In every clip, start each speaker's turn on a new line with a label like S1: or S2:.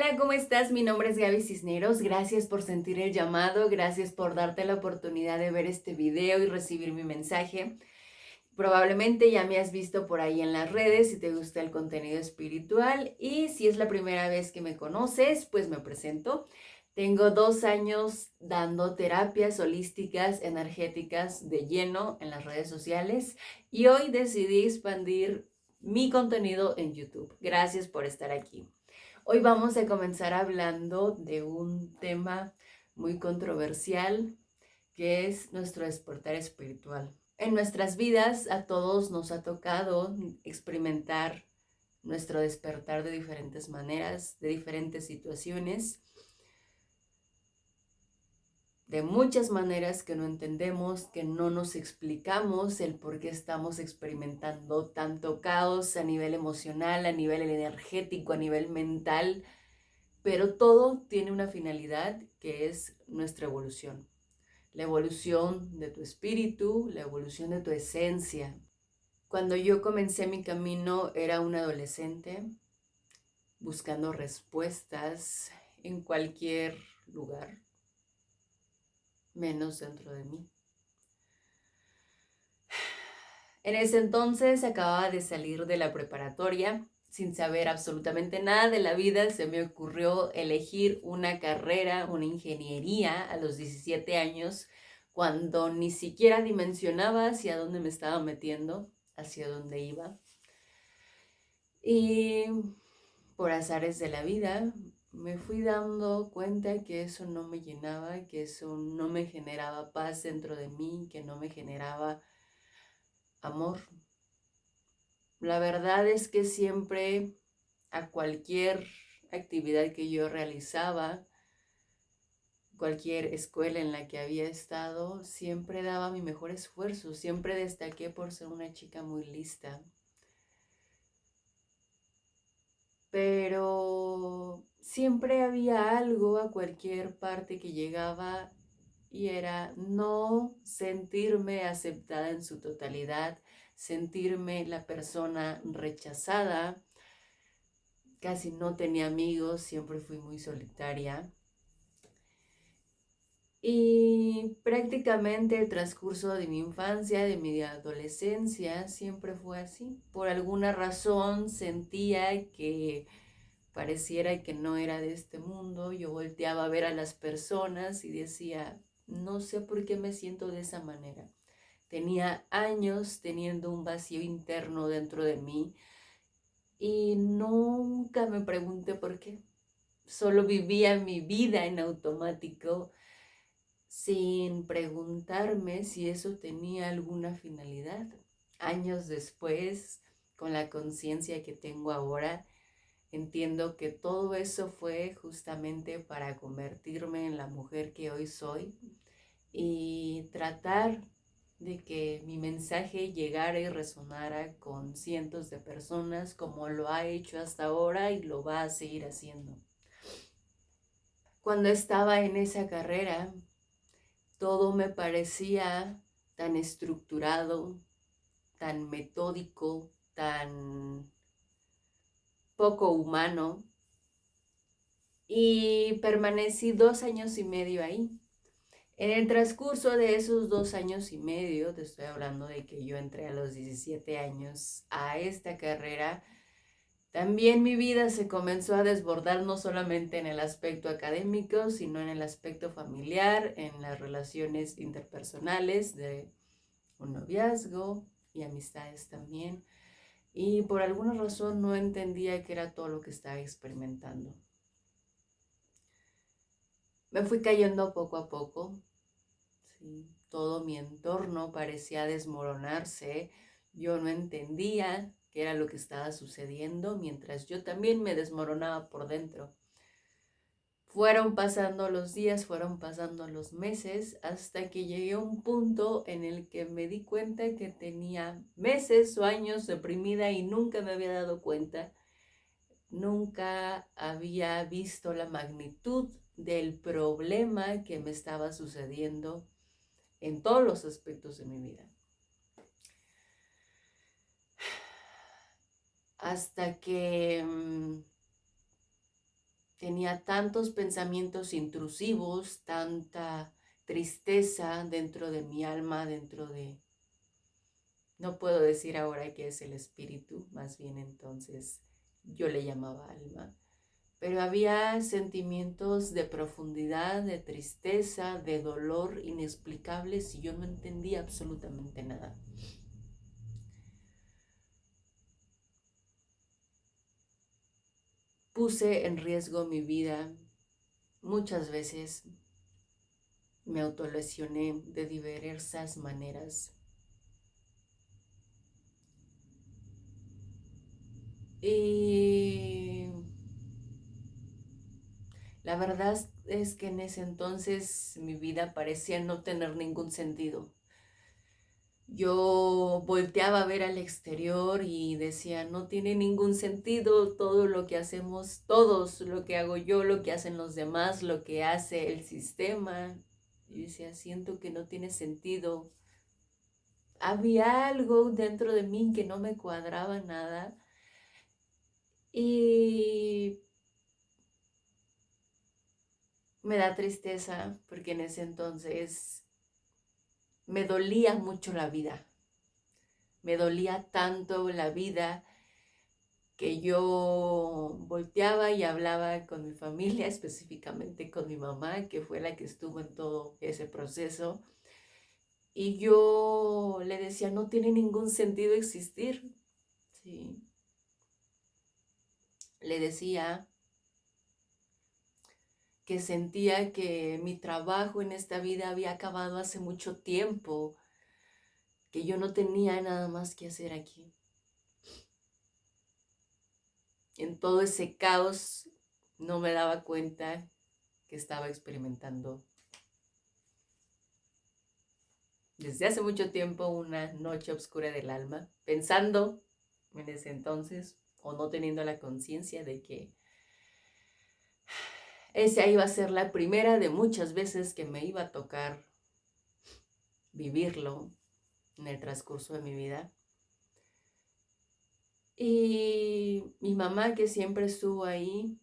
S1: Hola, ¿cómo estás? Mi nombre es Gaby Cisneros. Gracias por sentir el llamado, gracias por darte la oportunidad de ver este video y recibir mi mensaje. Probablemente ya me has visto por ahí en las redes si te gusta el contenido espiritual y si es la primera vez que me conoces, pues me presento. Tengo 2 años dando terapias holísticas, energéticas de lleno en las redes sociales y hoy decidí expandir mi contenido en YouTube. Gracias por estar aquí. Hoy vamos a comenzar hablando de un tema muy controversial que es nuestro despertar espiritual. En nuestras vidas a todos nos ha tocado experimentar nuestro despertar de diferentes maneras, de diferentes situaciones, de muchas maneras que no entendemos, que no nos explicamos el por qué estamos experimentando tanto caos a nivel emocional, a nivel energético, a nivel mental, pero todo tiene una finalidad que es nuestra evolución. La evolución de tu espíritu, la evolución de tu esencia. Cuando yo comencé mi camino era una adolescente buscando respuestas en cualquier lugar, menos dentro de mí. En ese entonces acababa de salir de la preparatoria, sin saber absolutamente nada de la vida, se me ocurrió elegir una carrera, una ingeniería a los 17 años, cuando ni siquiera dimensionaba hacia dónde me estaba metiendo, hacia dónde iba. Y por azares de la vida me fui dando cuenta que eso no me llenaba, que eso no me generaba paz dentro de mí, que no me generaba amor. La verdad es que siempre a cualquier actividad que yo realizaba, cualquier escuela en la que había estado, siempre daba mi mejor esfuerzo, siempre destaqué por ser una chica muy lista. Pero siempre había algo a cualquier parte que llegaba y era no sentirme aceptada en su totalidad, sentirme la persona rechazada. Casi no tenía amigos, siempre fui muy solitaria. Y prácticamente el transcurso de mi infancia, de mi adolescencia, siempre fue así. Por alguna razón sentía que pareciera que no era de este mundo. Yo volteaba a ver a las personas y decía, no sé por qué me siento de esa manera. Tenía años teniendo un vacío interno dentro de mí y nunca me pregunté por qué. Solo vivía mi vida en automático sin preguntarme si eso tenía alguna finalidad. Años después, con la conciencia que tengo ahora, entiendo que todo eso fue justamente para convertirme en la mujer que hoy soy y tratar de que mi mensaje llegara y resonara con cientos de personas como lo ha hecho hasta ahora y lo va a seguir haciendo. Cuando estaba en esa carrera, todo me parecía tan estructurado, tan metódico, tan poco humano, y permanecí 2 años y medio ahí. En el transcurso de esos 2 años y medio, te estoy hablando de que yo entré a los 17 años a esta carrera, también mi vida se comenzó a desbordar no solamente en el aspecto académico, sino en el aspecto familiar, en las relaciones interpersonales de un noviazgo y amistades también. Y por alguna razón no entendía qué era todo lo que estaba experimentando. Me fui cayendo poco a poco, ¿sí? Todo mi entorno parecía desmoronarse. Yo no entendía qué era lo que estaba sucediendo, mientras yo también me desmoronaba por dentro. Fueron pasando los días, fueron pasando los meses, hasta que llegué a un punto en el que me di cuenta que tenía meses o años deprimida y nunca me había dado cuenta. Nunca había visto la magnitud del problema que me estaba sucediendo en todos los aspectos de mi vida. Hasta que tenía tantos pensamientos intrusivos, tanta tristeza dentro de mi alma, no puedo decir ahora que es el espíritu, más bien entonces yo le llamaba alma, pero había sentimientos de profundidad, de tristeza, de dolor inexplicables y yo no entendía absolutamente nada. Puse en riesgo mi vida muchas veces, me autolesioné de diversas maneras. Y la verdad es que en ese entonces mi vida parecía no tener ningún sentido. Yo volteaba a ver al exterior y decía, no tiene ningún sentido todo lo que hacemos todos, lo que hago yo, lo que hacen los demás, lo que hace el sistema. Y decía, siento que no tiene sentido. Había algo dentro de mí que no me cuadraba nada. Y me da tristeza porque en ese entonces me dolía mucho la vida. Me dolía tanto la vida que yo volteaba y hablaba con mi familia, específicamente con mi mamá, que fue la que estuvo en todo ese proceso. Y yo le decía, no tiene ningún sentido existir. ¿Sí? Le decía que sentía que mi trabajo en esta vida había acabado hace mucho tiempo, que yo no tenía nada más que hacer aquí. En todo ese caos no me daba cuenta que estaba experimentando desde hace mucho tiempo una noche oscura del alma, pensando en ese entonces o no teniendo la conciencia de que esa iba a ser la primera de muchas veces que me iba a tocar vivirlo en el transcurso de mi vida. Y mi mamá, que siempre estuvo ahí,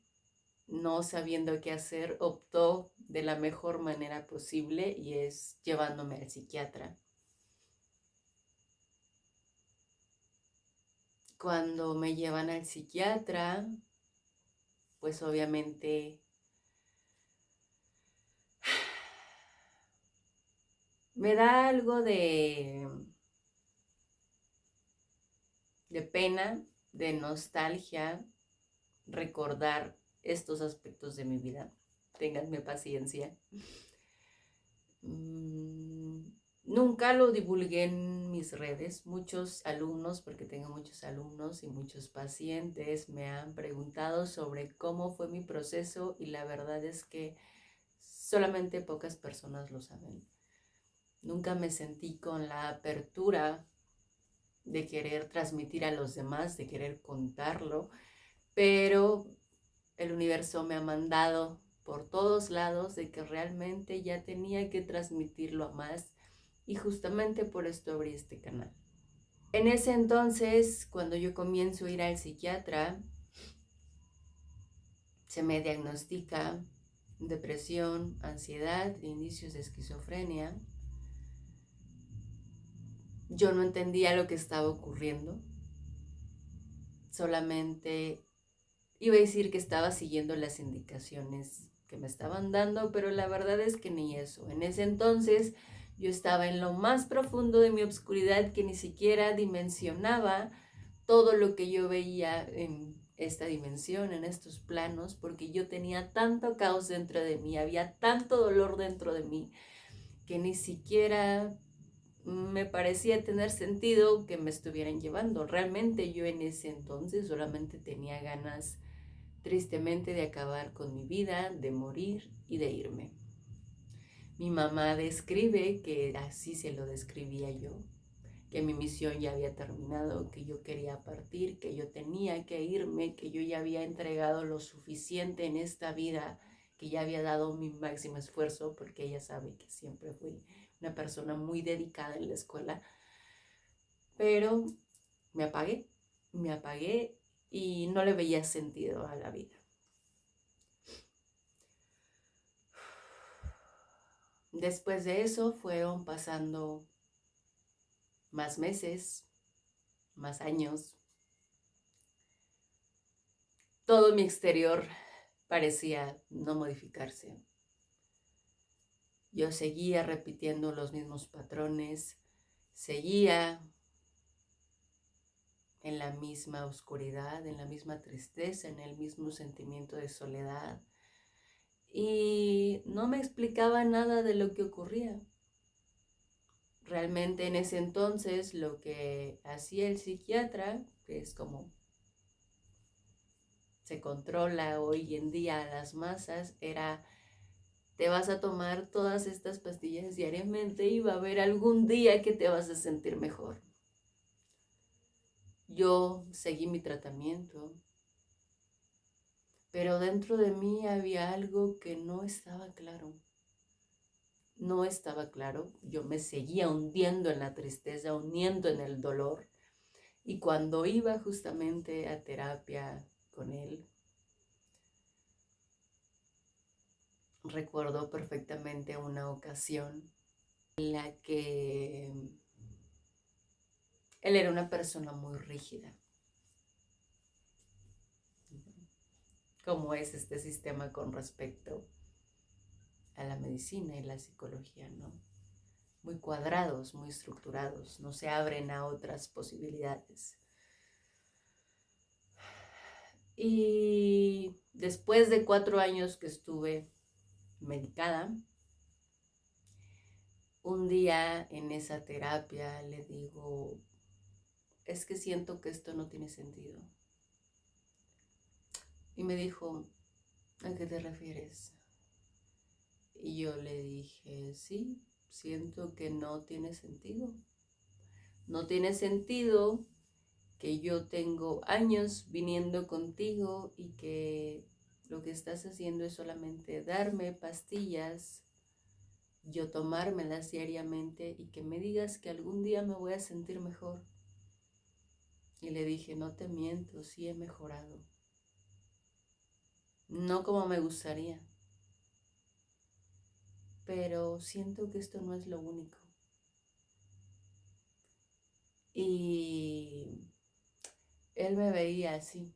S1: no sabiendo qué hacer, optó de la mejor manera posible y es llevándome al psiquiatra. Cuando me llevan al psiquiatra, pues obviamente me da algo de pena, de nostalgia, recordar estos aspectos de mi vida. Ténganme paciencia. Nunca lo divulgué en mis redes. Muchos alumnos, porque tengo muchos alumnos y muchos pacientes, me han preguntado sobre cómo fue mi proceso y la verdad es que solamente pocas personas lo saben. Nunca me sentí con la apertura de querer transmitir a los demás, de querer contarlo, pero el universo me ha mandado por todos lados de que realmente ya tenía que transmitirlo a más y justamente por esto abrí este canal. En ese entonces, cuando yo comienzo a ir al psiquiatra, se me diagnostica depresión, ansiedad, indicios de esquizofrenia. Yo no entendía lo que estaba ocurriendo, solamente iba a decir que estaba siguiendo las indicaciones que me estaban dando, pero la verdad es que ni eso. En ese entonces yo estaba en lo más profundo de mi obscuridad que ni siquiera dimensionaba todo lo que yo veía en esta dimensión, en estos planos, porque yo tenía tanto caos dentro de mí, había tanto dolor dentro de mí, que ni siquiera me parecía tener sentido que me estuvieran llevando. Realmente yo en ese entonces solamente tenía ganas, tristemente, de acabar con mi vida, de morir y de irme. Mi mamá describe que así se lo describía yo, que mi misión ya había terminado, que yo quería partir, que yo tenía que irme, que yo ya había entregado lo suficiente en esta vida, que ya había dado mi máximo esfuerzo, porque ella sabe que siempre fui una persona muy dedicada en la escuela, pero me apagué y no le veía sentido a la vida. Después de eso fueron pasando más meses, más años. Todo mi exterior parecía no modificarse. Yo seguía repitiendo los mismos patrones, seguía en la misma oscuridad, en la misma tristeza, en el mismo sentimiento de soledad. Y no me explicaba nada de lo que ocurría. Realmente en ese entonces lo que hacía el psiquiatra, que es como se controla hoy en día a las masas, era: te vas a tomar todas estas pastillas diariamente y va a haber algún día que te vas a sentir mejor. Yo seguí mi tratamiento, pero dentro de mí había algo que no estaba claro. No estaba claro, yo me seguía hundiendo en la tristeza, hundiendo en el dolor. Y cuando iba justamente a terapia con él, recuerdo perfectamente una ocasión en la que él era una persona muy rígida, como es este sistema con respecto a la medicina y la psicología, ¿no? Muy cuadrados, muy estructurados, no se abren a otras posibilidades. Y después de 4 años que estuve medicada, un día en esa terapia le digo: es que siento que esto no tiene sentido. Y me dijo: ¿a qué te refieres? Y yo le dije: sí, siento que no tiene sentido. No tiene sentido que yo tengo años viniendo contigo y que lo que estás haciendo es solamente darme pastillas, yo tomármelas diariamente y que me digas que algún día me voy a sentir mejor. Y le dije: no te miento, sí he mejorado. No como me gustaría, pero siento que esto no es lo único. Y él me veía así,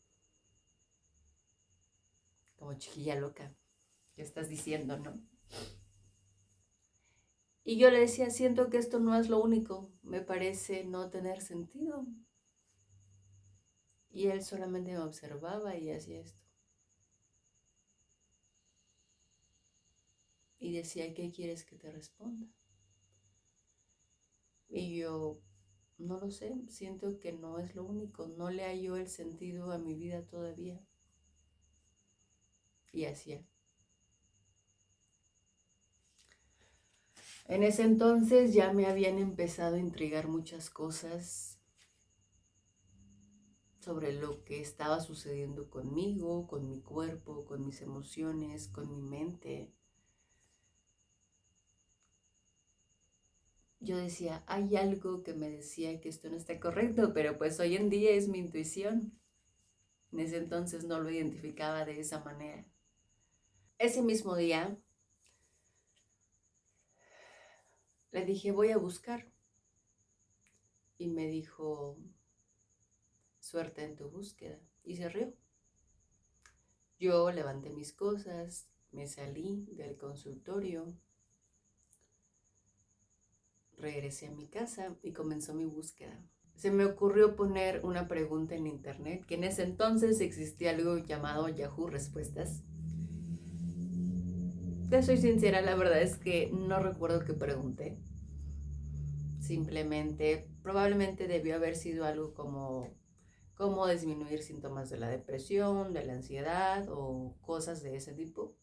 S1: como: chiquilla loca, ¿qué estás diciendo, no? Y yo le decía: siento que esto no es lo único, me parece no tener sentido. Y él solamente me observaba y hacía esto. Y decía: ¿qué quieres que te responda? Y yo: no lo sé, siento que no es lo único, no le hallo el sentido a mi vida todavía. Y hacía. En ese entonces ya me habían empezado a intrigar muchas cosas sobre lo que estaba sucediendo conmigo, con mi cuerpo, con mis emociones, con mi mente. Yo decía: hay algo que me decía que esto no está correcto, pero pues hoy en día es mi intuición. En ese entonces no lo identificaba de esa manera. Ese mismo día le dije: voy a buscar. Y me dijo: suerte en tu búsqueda. Y se rió. Yo levanté mis cosas, me salí del consultorio, regresé a mi casa y comenzó mi búsqueda. Se me ocurrió poner una pregunta en internet, que en ese entonces existía algo llamado Yahoo Respuestas. Te soy sincera, la verdad es que no recuerdo qué pregunté. Simplemente, probablemente debió haber sido algo como cómo disminuir síntomas de la depresión, de la ansiedad o cosas de ese tipo.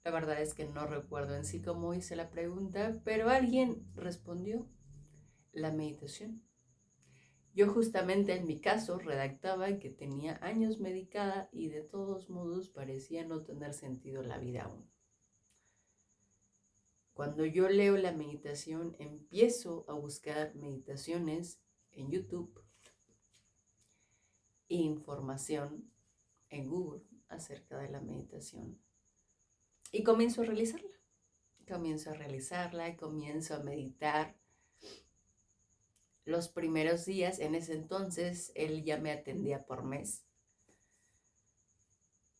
S1: La verdad es que no recuerdo en sí cómo hice la pregunta, pero alguien respondió: la meditación. Yo justamente en mi caso redactaba que tenía años medicada y de todos modos parecía no tener sentido la vida aún. Cuando yo leo la meditación, empiezo a buscar meditaciones en YouTube e información en Google acerca de la meditación y comienzo a realizarla. comienzo a realizarla, comienzo a meditar. Los primeros días, en ese entonces, él ya me atendía por mes.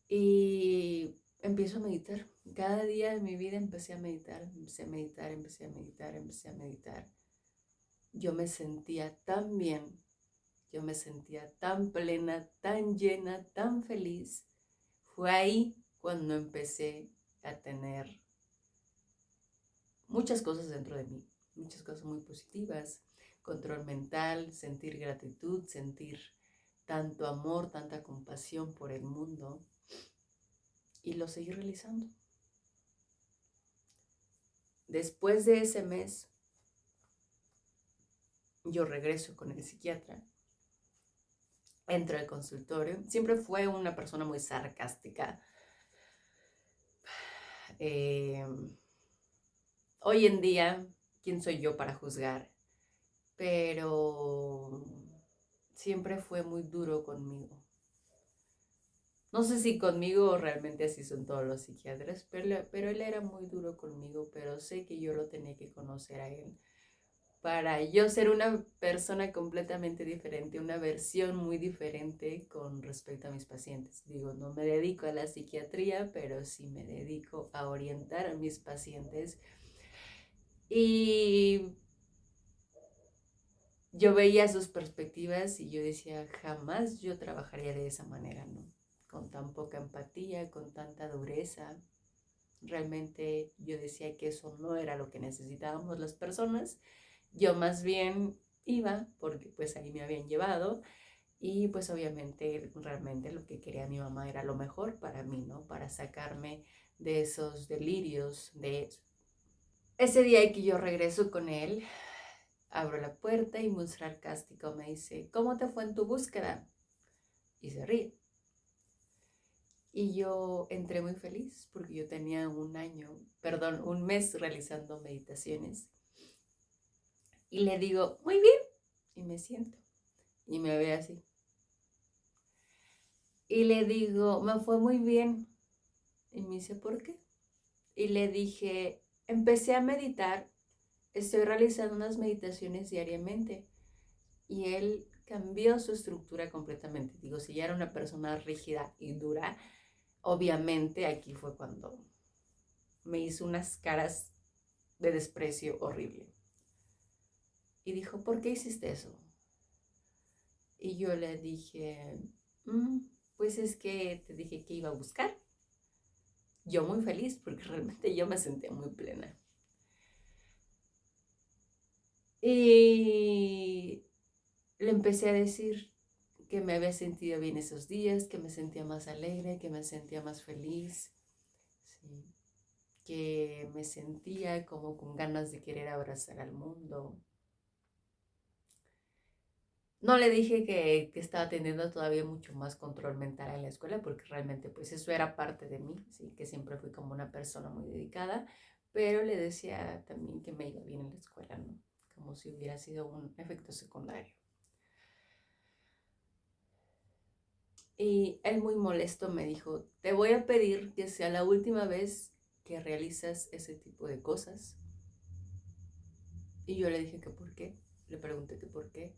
S1: Y empiezo a meditar. Cada día de mi vida empecé a meditar, empecé a meditar, empecé a meditar, empecé a meditar. Yo me sentía tan bien, yo me sentía tan plena, tan llena, tan feliz. Fue ahí cuando empecé a tener muchas cosas dentro de mí, muchas cosas muy positivas. Control mental, sentir gratitud, sentir tanto amor, tanta compasión por el mundo. Y lo seguí realizando. Después de ese mes, yo regreso con el psiquiatra. Entro al consultorio. Siempre fue una persona muy sarcástica. Hoy en día, ¿quién soy yo para juzgar? Pero siempre fue muy duro conmigo. No sé si conmigo realmente así son todos los psiquiatras, pero él era muy duro conmigo, pero sé que yo lo tenía que conocer a él para yo ser una persona completamente diferente, una versión muy diferente con respecto a mis pacientes. Digo, no me dedico a la psiquiatría, pero sí me dedico a orientar a mis pacientes. Y yo veía sus perspectivas y yo decía, jamás yo trabajaría de esa manera, ¿no? Con tan poca empatía, con tanta dureza. Realmente yo decía que eso no era lo que necesitábamos las personas. Yo más bien iba porque pues ahí me habían llevado y pues obviamente realmente lo que quería mi mamá era lo mejor para mí, ¿no? Para sacarme de esos delirios, de eso. Ese día que yo regreso con él, abro la puerta y muy sarcástico me dice, ¿cómo te fue en tu búsqueda? Y se ríe. Y yo entré muy feliz porque yo tenía un mes realizando meditaciones. Y le digo, muy bien. Y me siento. Y me ve así. Y le digo, me fue muy bien. Y me dice, ¿por qué? Y le dije, empecé a meditar. Estoy realizando unas meditaciones diariamente. Y él cambió su estructura completamente. Digo, si ya era una persona rígida y dura, obviamente aquí fue cuando me hizo unas caras de desprecio horrible. Y dijo, ¿por qué hiciste eso? Y yo le dije, pues es que te dije que iba a buscar. Yo muy feliz porque realmente yo me sentía muy plena. Y le empecé a decir que me había sentido bien esos días, que me sentía más alegre, que me sentía más feliz, ¿sí? Que me sentía como con ganas de querer abrazar al mundo. No le dije que estaba teniendo todavía mucho más control mental en la escuela, porque realmente pues eso era parte de mí, ¿sí? Que siempre fui como una persona muy dedicada, pero le decía también que me iba bien en la escuela, ¿no? Como si hubiera sido un efecto secundario. Y él muy molesto me dijo, te voy a pedir que sea la última vez que realizas ese tipo de cosas. Y yo le dije que por qué, le pregunté que por qué.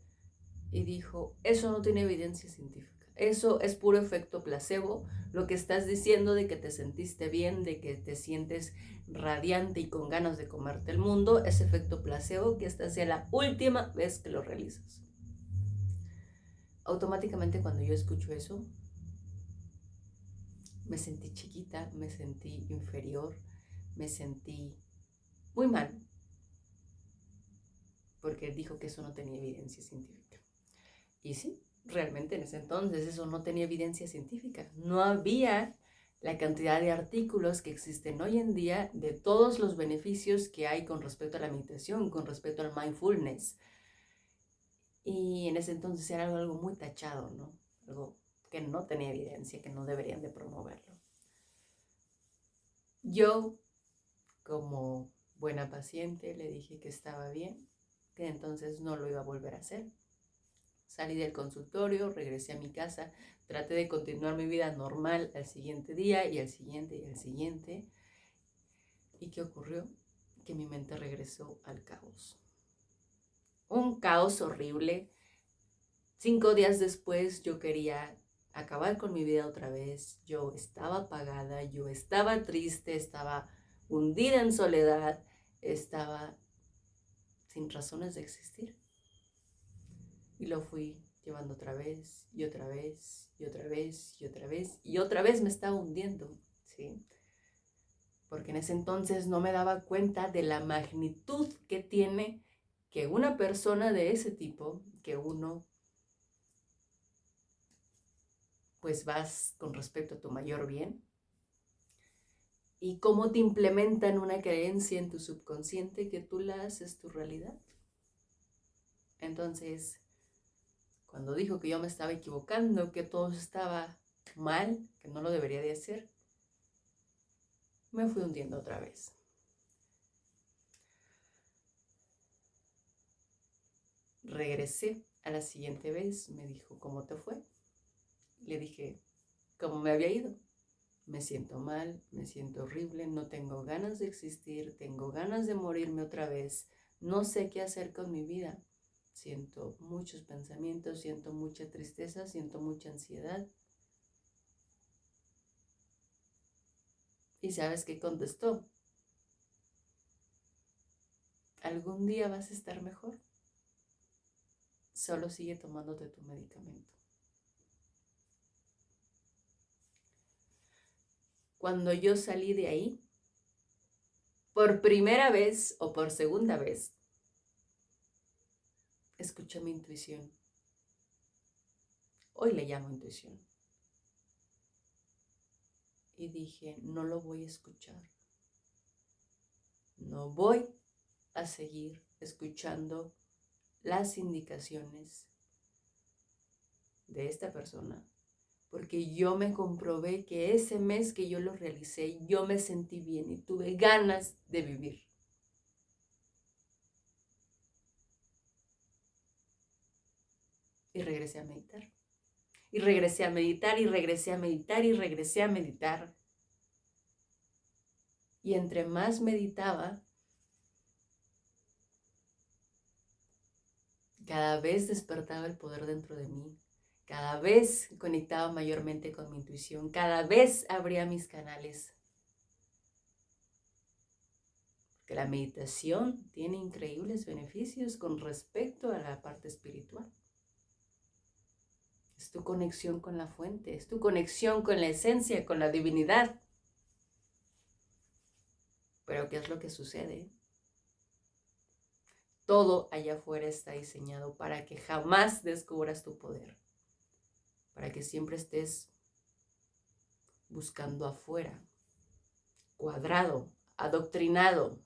S1: Y dijo, eso no tiene evidencia científica. Eso es puro efecto placebo. Lo que estás diciendo de que te sentiste bien, de que te sientes radiante y con ganas de comerte el mundo, es efecto placebo, que esta sea la última vez que lo realizas. Automáticamente cuando yo escucho eso, me sentí chiquita, me sentí inferior, me sentí muy mal, porque él dijo que eso no tenía evidencia científica. Y sí, realmente en ese entonces eso no tenía evidencia científica. No había la cantidad de artículos que existen hoy en día de todos los beneficios que hay con respecto a la meditación, con respecto al mindfulness. Y en ese entonces era algo muy tachado, ¿no? Algo que no tenía evidencia, que no deberían de promoverlo. Yo, como buena paciente, le dije que estaba bien, que entonces no lo iba a volver a hacer. Salí del consultorio, regresé a mi casa, traté de continuar mi vida normal al siguiente día y al siguiente y al siguiente. ¿Y qué ocurrió? que mi mente regresó al caos. Un caos horrible. 5 días después yo quería acabar con mi vida otra vez. Yo estaba apagada, yo estaba triste, estaba hundida en soledad, estaba sin razones de existir. Y lo fui llevando otra vez, y otra vez, y otra vez, y otra vez, y otra vez me estaba hundiendo, ¿sí? Porque en ese entonces no me daba cuenta de la magnitud que tiene que una persona de ese tipo, que uno, pues vas con respecto a tu mayor bien, y cómo te implementan una creencia en tu subconsciente que tú la haces tu realidad. Entonces, cuando dijo que yo me estaba equivocando, que todo estaba mal, que no lo debería de hacer, me fui hundiendo otra vez. Regresé a la siguiente vez, me dijo, ¿cómo te fue? Le dije, ¿cómo me había ido? Me siento mal, me siento horrible, no tengo ganas de existir, tengo ganas de morirme otra vez, no sé qué hacer con mi vida. Siento muchos pensamientos, siento mucha tristeza, siento mucha ansiedad. ¿Y sabes qué contestó? Algún día vas a estar mejor. Solo sigue tomándote tu medicamento. Cuando yo salí de ahí, por primera vez o por segunda vez, escuché mi intuición. Hoy le llamo intuición. Y dije, no lo voy a escuchar. No voy a seguir escuchando las indicaciones de esta persona, porque yo me comprobé que ese mes que yo lo realicé, yo me sentí bien y tuve ganas de vivir. Y regresé a meditar. Y regresé a meditar, y regresé a meditar, y regresé a meditar. Y entre más meditaba, cada vez despertaba el poder dentro de mí. Cada vez conectaba mayormente con mi intuición. Cada vez abría mis canales. Porque la meditación tiene increíbles beneficios con respecto a la parte espiritual. Es tu conexión con la fuente, es tu conexión con la esencia, con la divinidad. Pero ¿qué es lo que sucede? Todo allá afuera está diseñado para que jamás descubras tu poder. Para que siempre estés buscando afuera, cuadrado, adoctrinado.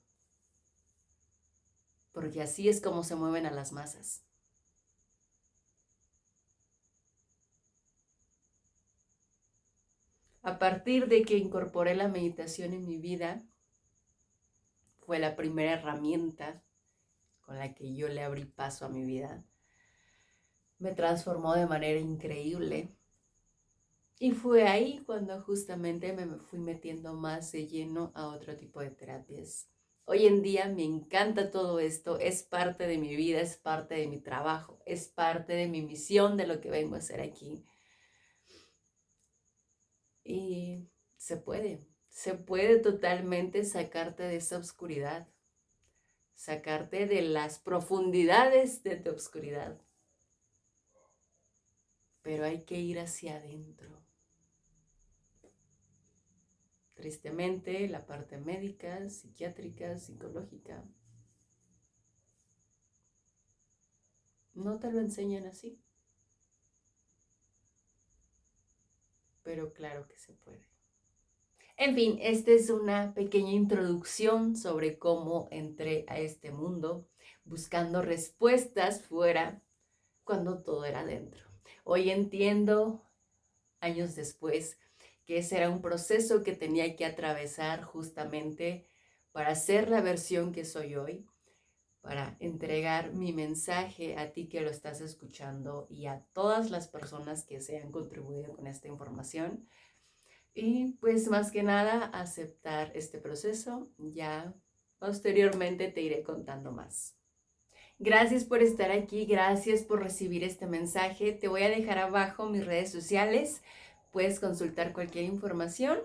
S1: Porque así es como se mueven a las masas. A partir de que incorporé la meditación en mi vida, fue la primera herramienta con la que yo le abrí paso a mi vida. Me transformó de manera increíble. Y fue ahí cuando justamente me fui metiendo más de lleno a otro tipo de terapias. Hoy en día me encanta todo esto, es parte de mi vida, es parte de mi trabajo, es parte de mi misión, de lo que vengo a hacer aquí. Y se puede totalmente sacarte de esa oscuridad, sacarte de las profundidades de tu oscuridad. Pero hay que ir hacia adentro. Tristemente, la parte médica, psiquiátrica, psicológica, no te lo enseñan así. Pero claro que se puede. En fin, esta es una pequeña introducción sobre cómo entré a este mundo buscando respuestas fuera cuando todo era dentro. Hoy entiendo, años después, que ese era un proceso que tenía que atravesar justamente para ser la versión que soy hoy, para entregar mi mensaje a ti que lo estás escuchando y a todas las personas que se han contribuido con esta información. Y pues más que nada aceptar este proceso. Ya posteriormente te iré contando más. Gracias por estar aquí, gracias por recibir este mensaje. Te voy a dejar abajo mis redes sociales. Puedes consultar cualquier información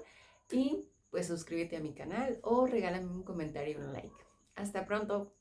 S1: y pues suscríbete a mi canal o regálame un comentario y un like. Hasta pronto.